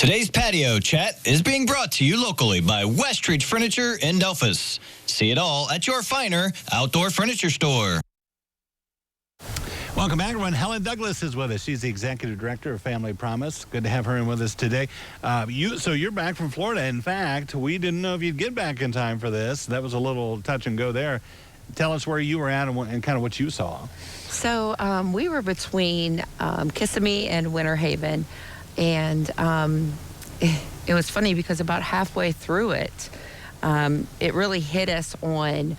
Today's patio chat is being brought to you locally by Westridge Furniture in Delphus. See it all at your finer outdoor furniture store. Welcome back, everyone. Hellen Douglas is with us. She's the Executive Director of Family Promise. Good to have her in with us today. So you're back from Florida. In fact, we didn't know if you'd get back in time for this. That was a little touch and go there. Tell us where you were at and kind of what you saw. So we were between Kissimmee and Winter Haven, and it was funny because about halfway through it, it really hit us on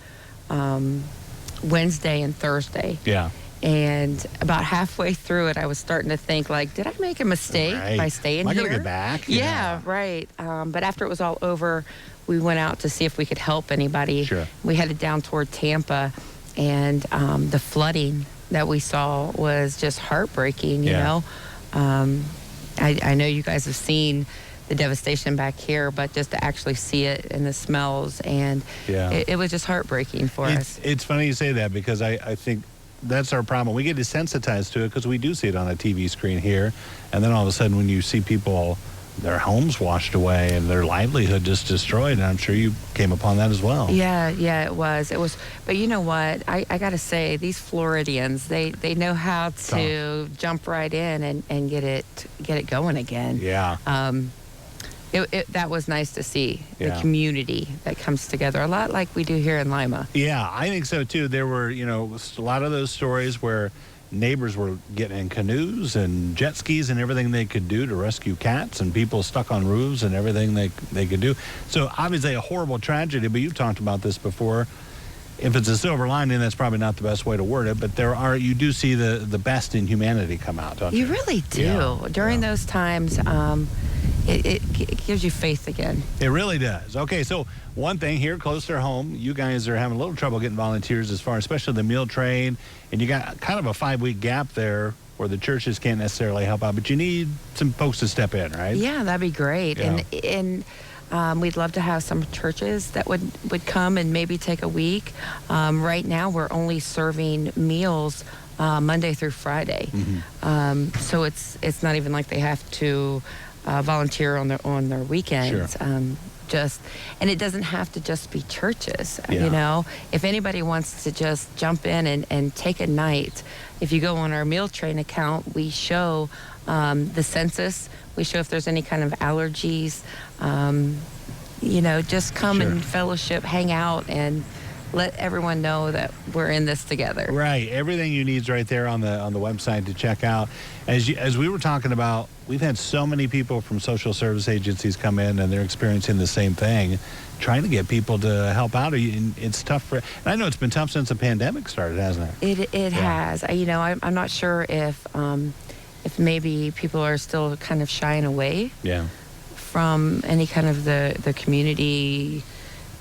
Wednesday and Thursday. Yeah. And about halfway through it, I was starting to think, like, did I make a mistake by staying here? Am I going to get back? Yeah, right. But after it was all over, we went out to see if we could help anybody. Sure. We headed down toward Tampa, and the flooding that we saw was just heartbreaking, you know. I know you guys have seen the devastation back here, but just to actually see it and the smells, and it was just heartbreaking for us. It's funny you say that because I think that's our problem. We get desensitized to it because we do see it on a TV screen here, and then all of a sudden when you see people, their homes washed away and their livelihood just destroyed, and I'm sure you came upon that as well. Yeah, it was. But you know what? I got to say, these Floridians, they know how to jump right in and get it going again. Yeah. That was nice to see, the community that comes together, a lot like we do here in Lima. Yeah, I think so too. There were, a lot of those stories where neighbors were getting in canoes and jet skis and everything they could do to rescue cats, and people stuck on roofs and everything they could do. So obviously a horrible tragedy, but you've talked about this before. If it's a silver lining, that's probably not the best way to word it, but you do see the best in humanity come out, don't you? You really do. Yeah. During those times, it gives you faith again. It really does. Okay, so one thing here close to home, you guys are having a little trouble getting volunteers especially the meal train, and you got kind of a 5-week gap there where the churches can't necessarily help out, but you need some folks to step in, right? Yeah, that'd be great. Yeah. And we'd love to have some churches that would come and maybe take a week. Right now, we're only serving meals Monday through Friday. Mm-hmm. So it's not even like they have to volunteer on their weekends. Sure. And it doesn't have to just be churches. Yeah. If anybody wants to just jump in and take a night, if you go on our meal train account, we show the census. We show if there's any kind of allergies. Just come and fellowship, hang out, and let everyone know that we're in this together. Right. Everything you need is right there on the website to check out. As we were talking about, we've had so many people from social service agencies come in, and they're experiencing the same thing, trying to get people to help out. It's tough and I know it's been tough since the pandemic started, hasn't it? It has. I'm not sure if maybe people are still kind of shying away from any kind of the community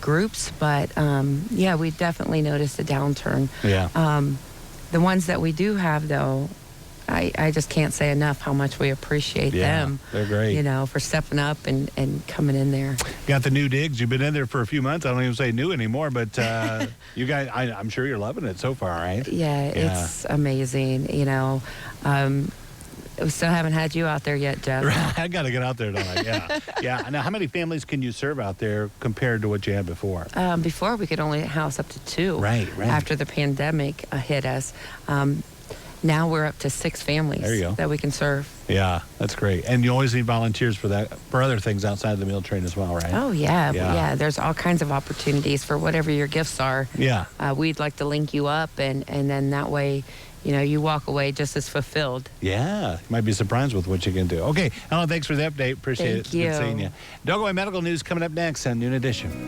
groups, but we definitely noticed a downturn. The ones that we do have, though, I just can't say enough how much we appreciate them. They're great. For stepping up and coming in there. Got the new digs. You've been in there for a few months. I don't even say new anymore, but you guys, I'm sure you're loving it so far, right? Yeah, it's amazing. We still haven't had you out there yet, Jeff. I got to get out there, don't I? Yeah. Now, how many families can you serve out there compared to what you had before? Before, we could only house up to 2. Right. After the pandemic hit us. Now we're up to 6 families that we can serve. Yeah, that's great. And you always need volunteers for other things outside the meal train as well, right? Oh, yeah. There's all kinds of opportunities for whatever your gifts are. Yeah. We'd like to link you up, and then that way, you walk away just as fulfilled. Yeah. You might be surprised with what you can do. Okay, Helen, thanks for the update. Appreciate it. Thank you. Good seeing you. Don't go away. Medical news coming up next on Noon Edition.